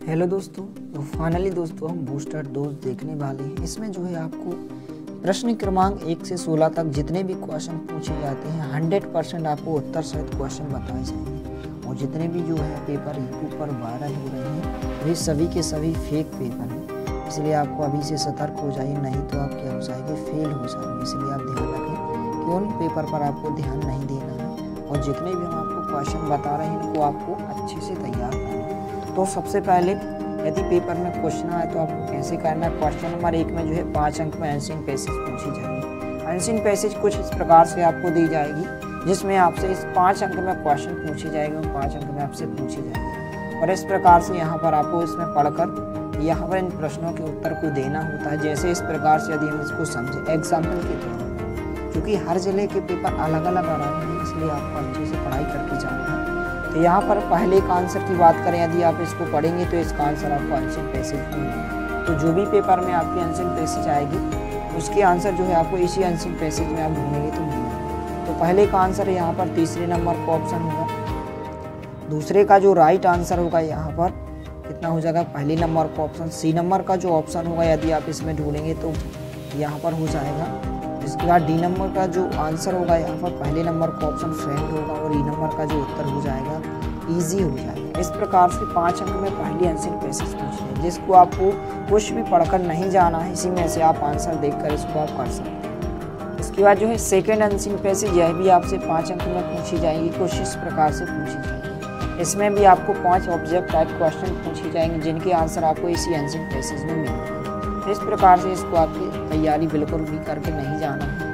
Hello दोस्तों, तो finally दोस्तों हम बूस्टर डोज देखने वाले हैं। इसमें जो है आपको प्रश्न क्रमांक 1 से 16 तक जितने भी क्वेश्चन पूछे जाते हैं 100% आपको उत्तर सहित क्वेश्चन बताए जाएंगे। और जितने भी जो है पेपर यूट्यूब पर वायरल हो रहे हैं वे सभी के सभी फेक पेपर हैं, इसलिए आपको अभी से सतर्क हो जाइए, नहीं तो आप क्या हो जाएंगे, फेल हो जाएंगे। इसलिए आप ध्यान रखें कि उन पेपर पर आपको ध्यान नहीं देना है और जितने भी हम आपको क्वेश्चन बता रहे हैं इनको आपको अच्छे से तैयार करना है। तो सबसे पहले यदि पेपर में क्वेश्चन आए तो आपको कैसे करना है। क्वेश्चन नंबर 1 में जो है 5 अंक में एंशिएंट पैसेज पूछी जाएगी। एंशिएंट पैसेज कुछ इस प्रकार से आपको दी जाएगी, जिसमें आपसे इस 5 अंक में क्वेश्चन पूछे जाएंगे और 5 अंक में आपसे पूछी जाएगी। और इस प्रकार से यहाँ पर आपको इसमें पढ़कर यहाँ पर इन प्रश्नों के उत्तर को देना होता है। जैसे इस प्रकार से यदि हम इसको समझें एग्जाम्पल के तौर पर, क्योंकि हर जिले के पेपर अलग अलग आ रहे हैं, इसलिए आपको अच्छे से पढ़ाई करके जाना है। तो यहाँ पर पहले एक आंसर की बात करें, यदि आप इसको पढ़ेंगे तो इसका आंसर आपको एंशिएंट पैसेज मिलेगा। तो जो भी पेपर में आपकी एंशिएंट पैसेज आएगी उसके आंसर जो है आपको इसी एंशिएंट पैसेज में आप ढूंढेंगे तो मिलेगा। तो पहले का आंसर यहाँ पर तीसरे नंबर का ऑप्शन होगा। दूसरे का जो राइट आंसर होगा यहाँ पर कितना हो जाएगा, पहले नंबर का ऑप्शन। सी नंबर का जो ऑप्शन होगा यदि आप इसमें ढूंढेंगे तो यहाँ पर हो जाएगा। इसके बाद डी नंबर का जो आंसर होगा यहाँ पर पहले नंबर का ऑप्शन फ्रेंड होगा और ई नंबर का जो उत्तर हो जाएगा इजी हो जाएगा। इस प्रकार से 5 अंक में पहली एंशिएंट पैसेज पूछी है, जिसको आपको कुछ भी पढ़कर नहीं जाना है, इसी में से आप आंसर देखकर इसको आप कर सकते हैं। इसके बाद जो है सेकेंड एंशिएंट पैसेज, यह भी आपसे 5 अंक में पूछी जाएगी, कुछ इस प्रकार से पूछी जाएगी। इसमें भी आपको 5 ऑब्जेक्ट टाइप क्वेश्चन पूछे जाएंगे, जिनके आंसर आपको इसी एंशिएंट पैसेज में मिलेंगे। इस प्रकार से इसको आपकी तैयारी बिल्कुल भी करके नहीं जाना है।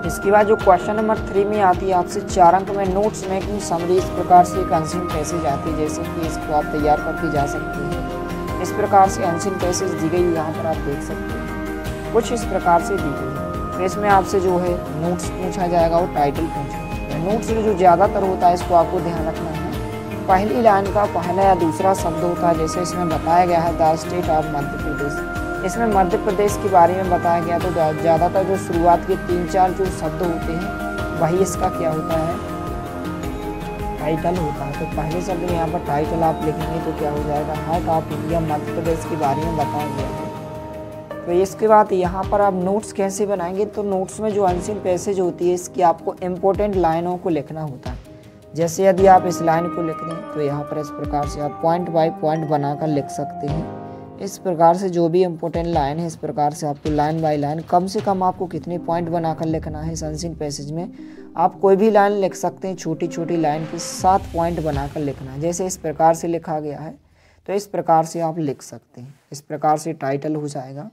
इसके बाद जो क्वेश्चन नंबर 3 में आती है आपसे 4 अंक में नोट्स मेकिंग समरी, इस प्रकार से एक एंशिएंट पैसेज आती है, जैसे कि इसको आप तैयार करके जा सकते हैं। इस प्रकार से एंशिएंट पैसेज दी गई, यहाँ पर आप देख सकते हैं कुछ इस प्रकार से दी गई है। तो इसमें आपसे जो है नोट्स पूछा जाएगा और टाइटल पूछा जाएगा। नोट्स में जो ज़्यादातर होता है इसको आपको ध्यान रखना है, पहली लाइन का पहला या दूसरा शब्द होता है। जैसे इसमें बताया गया है the state of Madhya Pradesh, इसमें मध्य प्रदेश के बारे में बताया गया। तो ज़्यादातर जो शुरुआत के 3-4 जो शब्द होते हैं वही इसका क्या होता है, टाइटल होता है। तो पहले शब्द में यहाँ पर टाइटल आप लिखेंगे तो क्या हो जाएगा, heart of India, Madhya Pradesh के बारे में बताया गया है। तो इसके बाद यहाँ पर आप नोट्स कैसे बनाएंगे, तो नोट्स में जो एंशिएंट पैसेज होती है इसकी आपको इम्पोर्टेंट लाइनों को लिखना होता है। जैसे यदि आप इस लाइन को लिख दें तो यहाँ पर इस प्रकार से आप पॉइंट बाय पॉइंट बनाकर लिख सकते हैं। इस प्रकार से जो भी इम्पोर्टेंट लाइन है इस प्रकार से आपको लाइन बाय लाइन कम से कम आपको कितने पॉइंट बनाकर लिखना है। इस एंशिएंट पैसेज में आप कोई भी लाइन लिख सकते हैं, छोटी छोटी लाइन के 7 पॉइंट बनाकर लिखना है। जैसे इस प्रकार से लिखा गया है तो इस प्रकार से आप लिख सकते हैं। इस प्रकार से टाइटल हो जाएगा।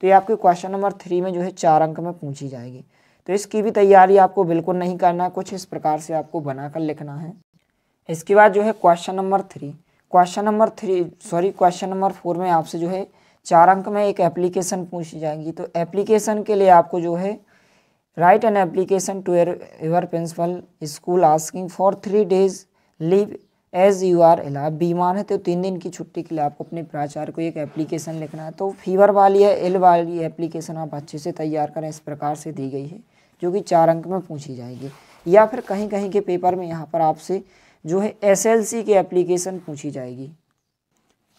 तो ये आपके क्वेश्चन नंबर 3 में जो है 4 अंक में पूछी जाएगी। तो इसकी भी तैयारी आपको बिल्कुल नहीं करना, कुछ इस प्रकार से आपको बनाकर लिखना है। इसके बाद जो है क्वेश्चन नंबर 4 में आपसे जो है 4 अंक में एक एप्लीकेशन पूछी जाएगी। तो एप्लीकेशन के लिए आपको जो है write an application to your principal school asking for 3 days leave as you are ill. आप बीमार है तो 3 दिन की छुट्टी के लिए आपको अपने प्राचार्य को एक एप्लीकेशन लिखना है। तो फीवर वाली है, इल वाली एप्लीकेशन आप अच्छे से तैयार करें, इस प्रकार से दी गई है, जो कि 4 अंक में पूछी जाएगी। या फिर कहीं कहीं के पेपर में यहाँ पर आपसे जो है SLC की एप्लीकेशन पूछी जाएगी।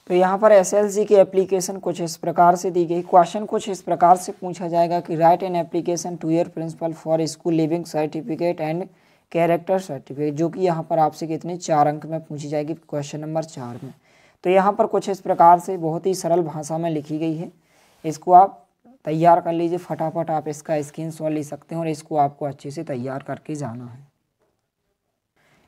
तो यहाँ पर SLC की एप्लीकेशन कुछ इस प्रकार से दी गई। क्वेश्चन कुछ इस प्रकार से पूछा जाएगा कि write an application to your principal for school leaving certificate and character certificate, जो कि यहाँ पर आपसे कितने 4 अंक में पूछी जाएगी क्वेश्चन नंबर 4 में। तो यहाँ पर कुछ इस प्रकार से बहुत ही सरल भाषा में लिखी गई है, इसको आप तैयार कर लीजिए। फटाफट आप इसका स्क्रीनशॉट ले सकते हैं और इसको आपको अच्छे से तैयार करके जाना है।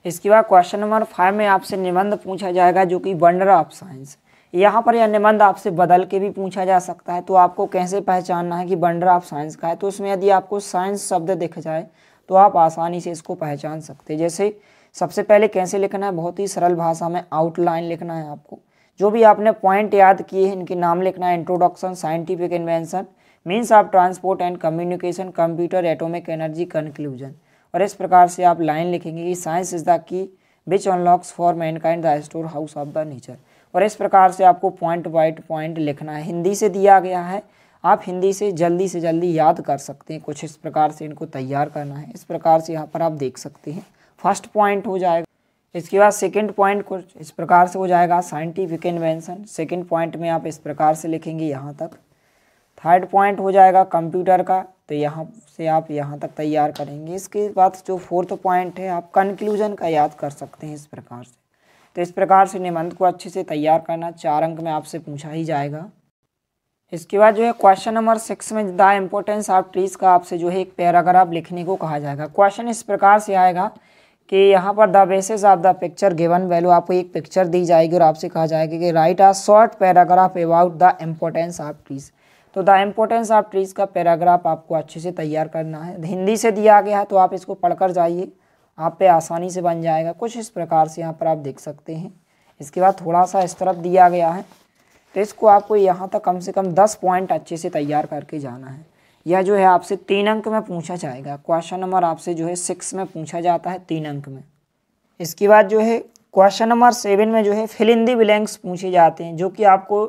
इसके बाद क्वेश्चन नंबर 5 में आपसे निबंध पूछा जाएगा, जो कि वंडर ऑफ साइंस। यहाँ पर यह निबंध आपसे बदल के भी पूछा जा सकता है। तो आपको कैसे पहचानना है कि वंडर ऑफ साइंस का है, तो उसमें यदि आपको साइंस शब्द दिख जाए तो आप आसानी से इसको पहचान सकते हैं। जैसे सबसे पहले कैसे लिखना है, बहुत ही सरल भाषा में आउटलाइन लिखना है आपको। जो भी आपने पॉइंट याद किए हैं इनके नाम लिखना है। Introduction, scientific invention, means of transport and communication, computer, atomic energy, conclusion. और इस प्रकार से आप लाइन लिखेंगे कि science is the key which unlocks for Mankind the store house of the nature. और इस प्रकार से आपको पॉइंट बाय पॉइंट लिखना है। हिंदी से दिया गया है, आप हिंदी से जल्दी याद कर सकते हैं। कुछ इस प्रकार से इनको तैयार करना है। इस प्रकार से यहाँ पर आप देख सकते हैं। फर्स्ट पॉइंट हो जाएगा इसके बाद सेकंड पॉइंट कुछ इस प्रकार से हो जाएगा, साइंटिफिक इन्वेंशन। सेकंड पॉइंट में आप इस प्रकार से लिखेंगे यहाँ तक। थर्ड पॉइंट हो जाएगा कंप्यूटर का, तो यहाँ से आप यहाँ तक तैयार करेंगे। इसके बाद जो फोर्थ पॉइंट है आप कंक्लूजन का याद कर सकते हैं इस प्रकार से। तो इस प्रकार से निबंध को अच्छे से तैयार करना, 4 अंक में आपसे पूछा ही जाएगा। इसके बाद जो है क्वेश्चन नंबर 6 में द इम्पोर्टेंस ऑफ ट्रीज का आपसे जो है एक पैराग्राफ लिखने को कहा जाएगा। क्वेश्चन इस प्रकार से आएगा कि यहाँ पर the basis of the picture given value, आपको एक पिक्चर दी जाएगी और आपसे कहा जाएगा कि right a short paragraph about the importance of trees. तो द इम्पोर्टेंस ऑफ ट्रीज का पैराग्राफ आपको अच्छे से तैयार करना है। हिंदी से दिया गया है तो आप इसको पढ़कर जाइए, आप पे आसानी से बन जाएगा। कुछ इस प्रकार से यहाँ पर आप देख सकते हैं। इसके बाद थोड़ा सा इस तरफ दिया गया है, तो इसको आपको यहाँ तक कम से कम 10 पॉइंट अच्छे से तैयार करके जाना है। यह जो है आपसे 3 अंक में पूछा जाएगा। क्वेश्चन नंबर आपसे जो है 6 में पूछा जाता है 3 अंक में। इसके बाद जो है क्वेश्चन नंबर 7 में जो है फिल इन द ब्लैंक्स पूछे जाते हैं, जो कि आपको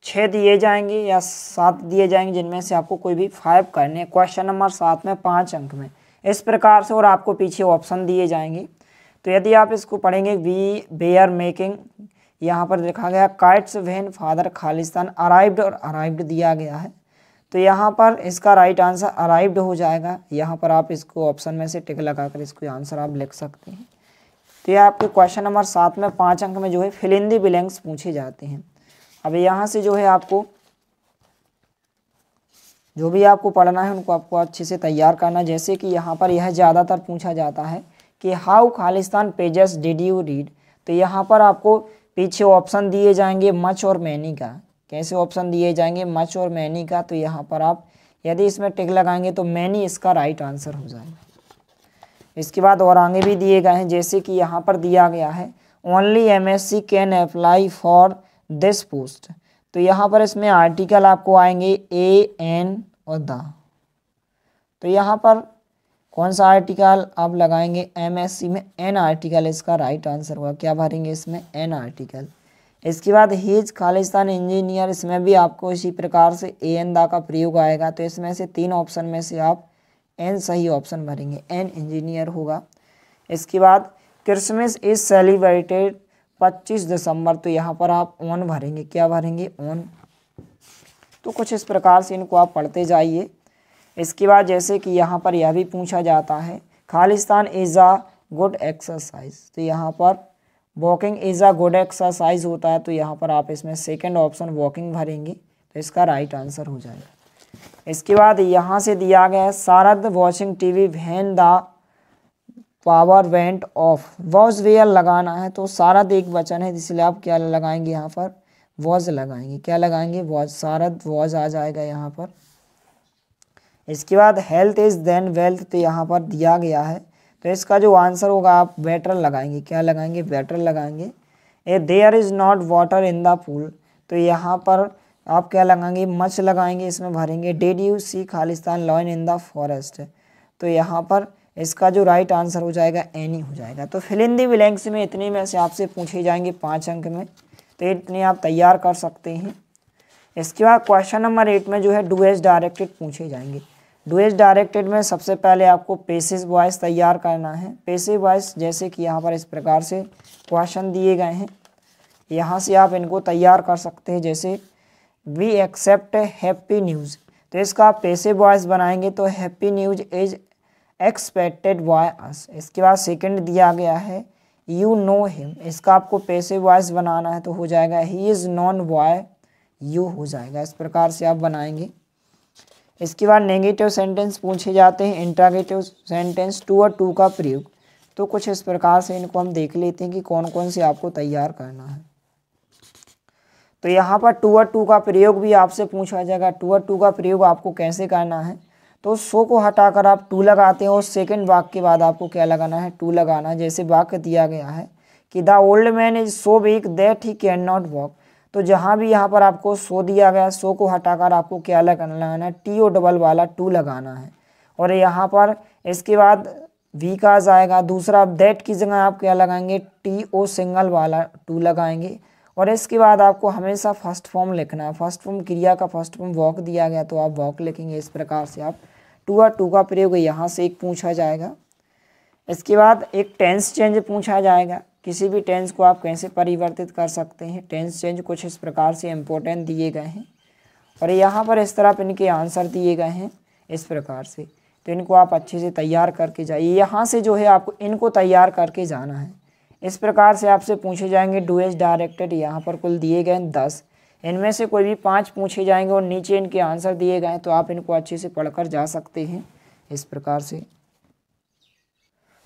6 दिए जाएंगे या 7 दिए जाएंगे, जिनमें से आपको कोई भी 5 करने हैं। क्वेश्चन नंबर 7 में 5 अंक में इस प्रकार से, और आपको पीछे ऑप्शन दिए जाएंगे। तो यदि आप इसको पढ़ेंगे, वी आर मेकिंग, यहाँ पर लिखा गया kites when father Khalistan arrived, और अराइव्ड दिया गया है। तो यहाँ पर इसका राइट आंसर अराइव्ड हो जाएगा। यहाँ पर आप इसको ऑप्शन में से टिक लगाकर इसको आंसर आप लिख सकते हैं। तो यह आपके क्वेश्चन नंबर 7 में 5 अंक में जो है फिल इन द ब्लैंक्स पूछे जाते हैं। अब यहाँ से जो है आपको जो भी आपको पढ़ना है उनको आपको अच्छे से तैयार करना। जैसे कि यहाँ पर यह ज़्यादातर पूछा जाता है कि how Khalistan pages did you read. तो यहाँ पर आपको पीछे ऑप्शन दिए जाएंगे मच और मैनी का। कैसे ऑप्शन दिए जाएंगे? मच और मैनी का। तो यहाँ पर आप यदि इसमें टिक लगाएंगे तो मैनी इसका राइट आंसर हो जाएगा। इसके बाद और आगे भी दिए गए हैं, जैसे कि यहाँ पर दिया गया है only MSc can apply for this post. तो यहाँ पर इसमें आर्टिकल आपको आएंगे ए, एन और द। तो यहाँ पर कौन सा आर्टिकल आप लगाएंगे? MSc में एन आर्टिकल इसका राइट आंसर होगा। क्या भरेंगे इसमें? An article. इसके बाद हिज खालिस्तान इंजीनियर, इसमें भी आपको इसी प्रकार से ए एन दा का प्रयोग आएगा। तो इसमें से 3 ऑप्शन में से आप एन सही ऑप्शन भरेंगे, एन इंजीनियर होगा। इसके बाद क्रिसमस इज सेलिब्रेटेड 25 दिसंबर। तो यहाँ पर आप ऑन भरेंगे। क्या भरेंगे? ऑन। तो कुछ इस प्रकार से इनको आप पढ़ते जाइए। इसके बाद जैसे कि यहाँ पर यह भी पूछा जाता है Khalistan is a good exercise. तो यहाँ पर walking is a good exercise होता है। तो यहाँ पर आप इसमें सेकंड ऑप्शन वॉकिंग भरेंगे, तो इसका राइट आंसर हो जाएगा। इसके बाद यहाँ से दिया गया है Sharad watching TV when the power went off. Was were लगाना है, तो शारद एक वचन है, इसलिए आप क्या लगाएंगे? यहाँ पर वॉज लगाएंगे। क्या लगाएंगे? वॉज। शारद वॉज आ जाएगा यहाँ पर। इसके बाद हेल्थ इज देन वेल्थ। तो यहाँ पर दिया गया है, तो इसका जो आंसर होगा आप बेटर लगाएंगे। क्या लगाएंगे? बेटर लगाएंगे। A there is not water in the pool. तो यहाँ पर आप क्या लगाएंगे? मच लगाएंगे, इसमें भरेंगे। Did you see Khalistan lion in the forest. तो यहाँ पर इसका जो राइट आंसर हो जाएगा एनी हो जाएगा। तो फिल इन द ब्लैंक्स में इतने में से आपसे पूछे जाएंगे 5 अंक में, तो इतने आप तैयार कर सकते हैं। इसके बाद क्वेश्चन नंबर 8 में जो है डू एज डायरेक्टेड पूछे जाएंगे। डू एज डायरेक्टेड में सबसे पहले आपको पैसिव वॉइस तैयार करना है। पैसिव वॉइस जैसे कि यहाँ पर इस प्रकार से क्वेश्चन दिए गए हैं, यहाँ से आप इनको तैयार कर सकते हैं। जैसे वी एक्सेप्ट हैप्पी न्यूज़, तो इसका आप पैसिव वॉइस बनाएंगे तो happy news is expected by us. इसके बाद सेकंड दिया गया है यू नो हिम, इसका आपको पैसिव वॉइस बनाना है, तो हो जाएगा he is known by you हो जाएगा। इस प्रकार से आप बनाएंगे। इसके बाद नेगेटिव सेंटेंस पूछे जाते हैं, इंट्रोगेटिव सेंटेंस टू और टू का प्रयोग। तो कुछ इस प्रकार से इनको हम देख लेते हैं कि कौन कौन से आपको तैयार करना है। तो यहाँ पर टू और टू का प्रयोग भी आपसे पूछा जाएगा। टू और टू का प्रयोग आपको कैसे करना है? तो सो को हटाकर आप टू लगाते हैं और सेकंड वाक्य के बाद आपको क्या लगाना है? टू लगाना है। जैसे वाक्य दिया गया है कि the old man is so weak that he can not walk. तो जहाँ भी यहाँ पर आपको सो दिया गया, सो को हटाकर आपको क्या लगाना है? टी ओ डबल वाला टू लगाना है। और यहाँ पर इसके बाद वी का आ जाएगा। दूसरा दैट की जगह आप क्या लगाएंगे? टी ओ सिंगल वाला टू लगाएंगे। और इसके बाद आपको हमेशा फर्स्ट फॉर्म लिखना है। फर्स्ट फॉर्म क्रिया का फर्स्ट फॉर्म वॉक दिया गया तो आप वॉक लिखेंगे। इस प्रकार से आप टू और टू का प्रयोग यहाँ से एक पूछा जाएगा। इसके बाद एक टेंस चेंज पूछा जाएगा, किसी भी टेंस को आप कैसे परिवर्तित कर सकते हैं। टेंस चेंज कुछ इस प्रकार से इम्पोर्टेंट दिए गए हैं और यहाँ पर इस तरफ इनके आंसर दिए गए हैं इस प्रकार से। तो इनको आप अच्छे से तैयार करके जाइए। यहाँ से जो है आपको इनको तैयार करके जाना है। इस प्रकार से आपसे पूछे जाएंगे डू एज डायरेक्टेड, यहाँ पर कुल दिए गए 10, इनमें से कोई भी 5 पूछे जाएंगे और नीचे इनके आंसर दिए गए हैं, तो आप इनको अच्छे से पढ़कर जा सकते हैं इस प्रकार से।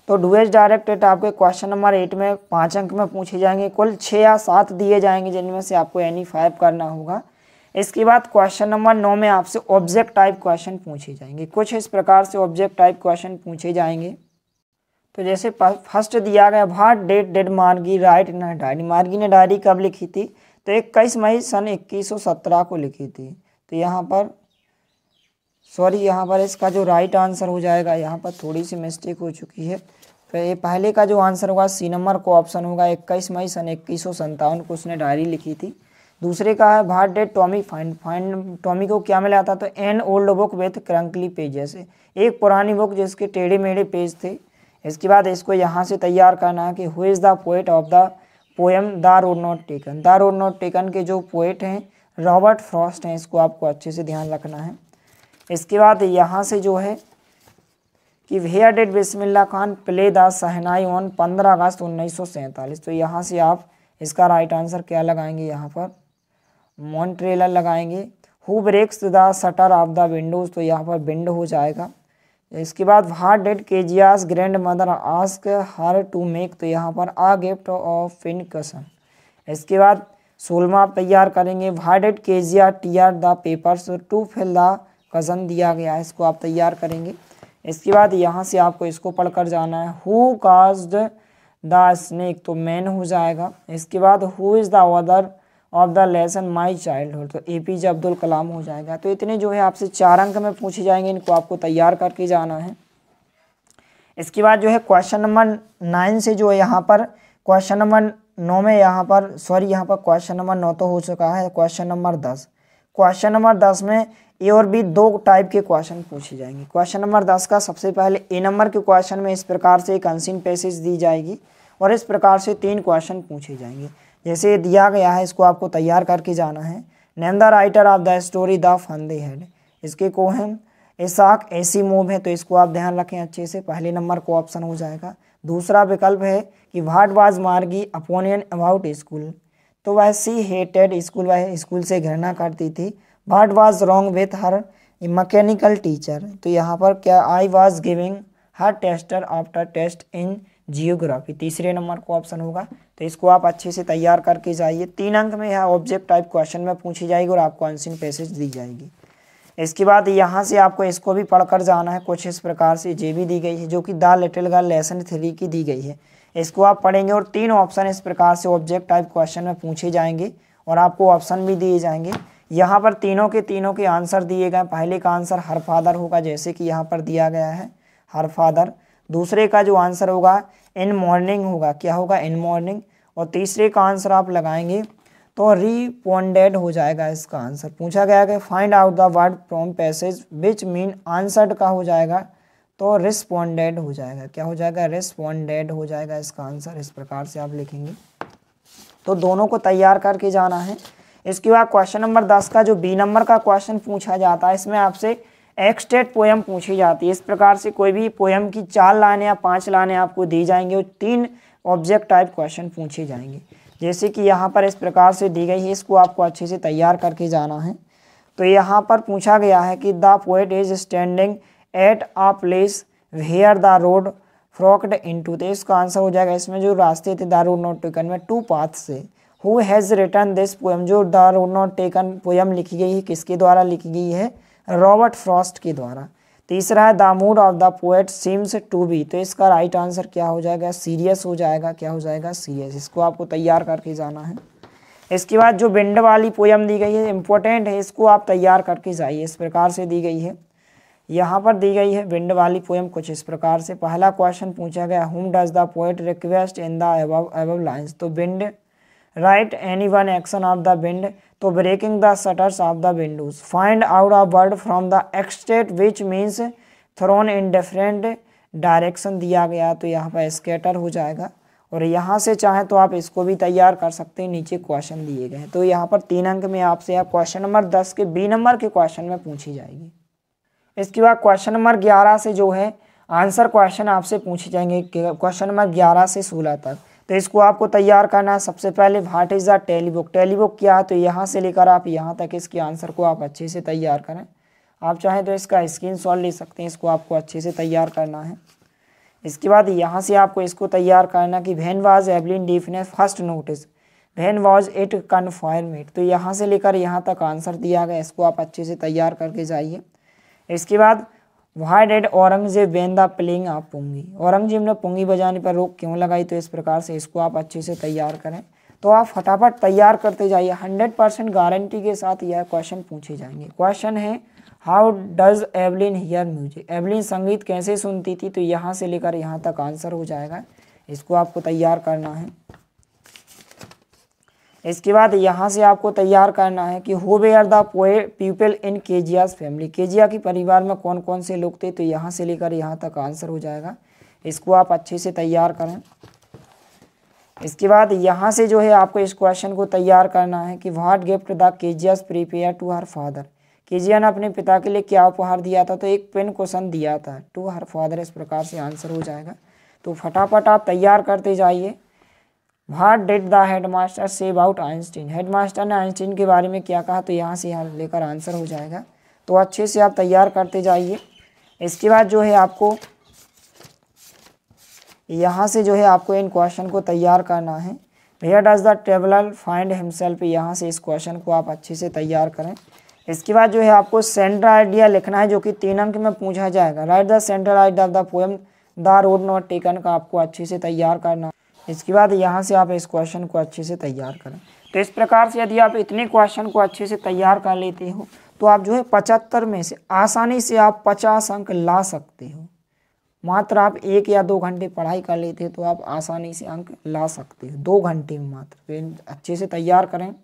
तो डू एज डायरेक्टेड आपके क्वेश्चन नंबर 8 में 5 अंक में पूछे जाएंगे। कुल 6 या 7 दिए जाएंगे जिनमें से आपको एनी 5 करना होगा। इसके बाद क्वेश्चन नंबर 9 में आपसे ऑब्जेक्ट टाइप क्वेश्चन पूछे जाएंगे। कुछ इस प्रकार से ऑब्जेक्ट टाइप क्वेश्चन पूछे जाएंगे। तो जैसे फर्स्ट दिया गया, व्हाट डेट डिड मार्गी राइट इन हर डायरी, मार्गी ने डायरी कब लिखी थी, तो 21 मई सन 2117 को लिखी थी। तो यहाँ पर इसका जो राइट आंसर हो जाएगा, यहाँ पर थोड़ी सी मिस्टेक हो चुकी है। तो ये पहले का जो आंसर होगा सी नंबर को ऑप्शन होगा, 21 मई सन 2157 को उसने डायरी लिखी थी। दूसरे का है what did Tommy find Tommy को क्या मिला था, तो an old book with crinkly pages, एक पुरानी बुक जिसके टेढ़े मेढ़े पेज थे। इसके बाद इसको यहाँ से तैयार करना है कि who is the poet of the poem the road not taken. The road not taken के जो पोएट हैं रॉबर्ट फ्रॉस्ट हैं, इसको आपको अच्छे से ध्यान रखना है। इसके बाद यहाँ से जो है कि where did Bismillah Khan play the shehnai on 15 August 1947। तो यहाँ से आप इसका राइट आंसर क्या लगाएंगे, यहाँ पर मॉन्ट्रेलर लगाएंगे। Who breaks the shutter of the windows, तो यहाँ पर विंडो हो जाएगा। इसके बाद what did Kezia's grand mother ask her to make, तो यहाँ पर आ गिफ्ट ऑफ पिनकसन। इसके बाद 16वां आप तैयार करेंगे, what did Kezia tear the papers to fill the cushion दिया गया है, इसको आप तैयार करेंगे। इसके बाद यहाँ से आपको इसको पढ़कर जाना है, हु काज्ड द स्नेक, तो मैन हो जाएगा। इसके बाद who is the author of the lesson my childhood, तो APJ अब्दुल कलाम हो जाएगा। तो इतने जो है आपसे 4 अंक में पूछे जाएंगे, इनको आपको तैयार करके जाना है। इसके बाद जो है क्वेश्चन नंबर 9 से जो है यहाँ पर क्वेश्चन नंबर 9 में यहाँ पर क्वेश्चन नंबर 9 तो हो चुका है। क्वेश्चन नंबर 10 में ए और बी 2 टाइप के क्वेश्चन पूछे जाएंगे। क्वेश्चन नंबर 10 का सबसे पहले ए नंबर के क्वेश्चन में इस प्रकार से एक अनसीन पैसेज दी जाएगी और इस प्रकार से 3 क्वेश्चन पूछे जाएंगे। जैसे दिया गया है, इसको आपको तैयार करके जाना है। Name the writer of the story the fun they had, इसके कोहेम इसाक एसिमोव है, तो इसको आप ध्यान रखें अच्छे से, पहले नंबर को ऑप्शन हो जाएगा। दूसरा विकल्प है कि what was Margie opinion about school, तो वह सी हेटेड स्कूल, वह स्कूल से घृणा करती थी। What was wrong with her mechanical teacher, तो यहाँ पर क्या I was giving her tester after test in geography, तीसरे नंबर को ऑप्शन होगा। तो इसको आप अच्छे से तैयार करके जाइए। 3 अंक में यह ऑब्जेक्ट टाइप क्वेश्चन में पूछी जाएगी और आपको अनसीन पैसेज दी जाएगी। इसके बाद यहाँ से आपको इसको भी पढ़कर जाना है। कुछ इस प्रकार से जे भी दी गई है, जो कि द लिटिल गर्ल लेसन 3 की दी गई है, इसको आप पढ़ेंगे और 3 ऑप्शन इस प्रकार से ऑब्जेक्ट टाइप क्वेश्चन में पूछे जाएंगे और आपको ऑप्शन भी दिए जाएंगे। यहाँ पर तीनों के आंसर दिए गए। पहले का आंसर हर फादर होगा, जैसे कि यहाँ पर दिया गया है हर फादर। दूसरे का जो आंसर होगा इन मॉर्निंग होगा, क्या होगा इन मॉर्निंग। और तीसरे का आंसर आप लगाएंगे तो रिस्पोंडेड हो जाएगा। इसका आंसर पूछा गया कि find out the word from passage which mean answered का हो जाएगा, तो रिस्पोंडेड हो जाएगा, क्या हो जाएगा रिस्पोंडेड हो जाएगा इसका आंसर। इस प्रकार से आप लिखेंगे। तो दोनों को तैयार करके जाना है। इसके बाद क्वेश्चन नंबर 10 का जो बी नंबर का क्वेश्चन पूछा जाता है, इसमें आपसे एक्सटेट पोएम पूछी जाती है। इस प्रकार से कोई भी पोएम की 4 लाइनें या 5 लाइनें आपको दी जाएंगी और 3 ऑब्जेक्ट टाइप क्वेश्चन पूछे जाएंगे, जैसे कि यहाँ पर इस प्रकार से दी गई है। इसको आपको अच्छे से तैयार करके जाना है। तो यहाँ पर पूछा गया है कि the poet is standing at a place where the road forked into, तो इसका आंसर हो जाएगा, इसमें जो रास्ते थे द रोड नॉट टेकन में 2 पाथ से। Who has written this poem, जो the road not taken poem लिखी गई है किसके द्वारा लिखी गई है, रॉबर्ट फ्रॉस्ट के द्वारा। तीसरा है the mood of the poet seems to be, तो इसका राइट आंसर क्या हो जाएगा सीरियस हो जाएगा, क्या हो जाएगा सीरियस। इसको आपको तैयार करके जाना है। इसके बाद जो विंड वाली पोएम दी गई है इंपॉर्टेंट है, इसको आप तैयार करके जाइए। इस प्रकार से दी गई है, यहाँ पर दी गई है विंड वाली पोएम कुछ इस प्रकार से। पहला क्वेश्चन पूछा गया whom does the poet request in the above lines, तो wind write any one action of the wind, तो breaking the shutters of the windows. Find out a word from the extract which means thrown in different direction दिया गया तो यहाँ पर scatter हो जाएगा। और यहाँ से चाहे तो आप इसको भी तैयार कर सकते हैं, नीचे क्वेश्चन दिए गए हैं। तो यहाँ पर 3 अंक में आपसे आप क्वेश्चन नंबर 10 के बी नंबर के क्वेश्चन में पूछी जाएगी। इसके बाद क्वेश्चन नंबर 11 से जो है आंसर क्वेश्चन आपसे पूछे जाएंगे, क्वेश्चन नंबर 11 से 16 तक। तो इसको आपको तैयार करना है। सबसे पहले व्हाट इज़ द टेलीबुक, टेलीबुक क्या है, तो यहाँ से लेकर आप यहाँ तक इसके आंसर को आप अच्छे से तैयार करें। आप चाहें तो इसका स्क्रीनशॉट ले सकते हैं, इसको आपको अच्छे से तैयार करना है। इसके बाद यहाँ से आपको इसको तैयार करना कि when was Evelyn definite first notice, when was it confinement, तो यहाँ से लेकर यहाँ तक आंसर दिया गया, इसको आप अच्छे से तैयार करके जाइए। इसके बाद why did Aurangzeb ban the playing of pungi, Aurangzeb ने पुंगी बजाने पर रोक क्यों लगाई, तो इस प्रकार से इसको आप अच्छे से तैयार करें। तो आप फटाफट तैयार करते जाइए, 100% गारंटी के साथ यह क्वेश्चन पूछे जाएंगे। क्वेश्चन है how does Evelyn here music, Evelyn संगीत कैसे सुनती थी, तो यहाँ से लेकर यहाँ तक आंसर हो जाएगा, इसको आपको तैयार करना है। इसके बाद यहाँ से आपको तैयार करना है कि who were the people in Kezia's family, Kezia के परिवार में कौन कौन से लोग थे, तो यहाँ से लेकर यहाँ तक आंसर हो जाएगा, इसको आप अच्छे से तैयार करें। इसके बाद यहाँ से जो है आपको इस क्वेश्चन को तैयार करना है कि what gift the Kezia's prepare to her father, Kezia ने अपने पिता के लिए क्या उपहार दिया था, तो एक पेन क्वेश्चन दिया था टू हर फादर, इस प्रकार से आंसर हो जाएगा। तो फटाफट आप तैयार करते जाइए। What did the headmaster say about Einstein, headmaster ने आइंस्टीन के बारे में क्या कहा, तो यहाँ से यहाँ लेकर आंसर हो जाएगा। तो अच्छे से आप तैयार करते जाइए। इसके बाद जो है आपको यहाँ से जो है आपको इन क्वेश्चन को तैयार करना है। Where does the traveller find himself, यहाँ से इस क्वेश्चन को आप अच्छे से तैयार करें। इसके बाद जो है आपको सेंट्रल आइडिया लिखना है, जो कि 3 अंक में पूछा जाएगा। Right the central idea of the poem the road not taken का आपको अच्छे से तैयार करना है। इसके बाद यहाँ से आप इस क्वेश्चन को अच्छे से तैयार करें। तो इस प्रकार से यदि आप इतने क्वेश्चन को अच्छे से तैयार कर लेते हो तो आप जो है 75 में से आसानी से आप 50 अंक ला सकते हो। मात्र आप 1 या 2 घंटे पढ़ाई कर लेते हो तो आप आसानी से अंक ला सकते हो, 2 घंटे में मात्र। तो अच्छे से तैयार करें।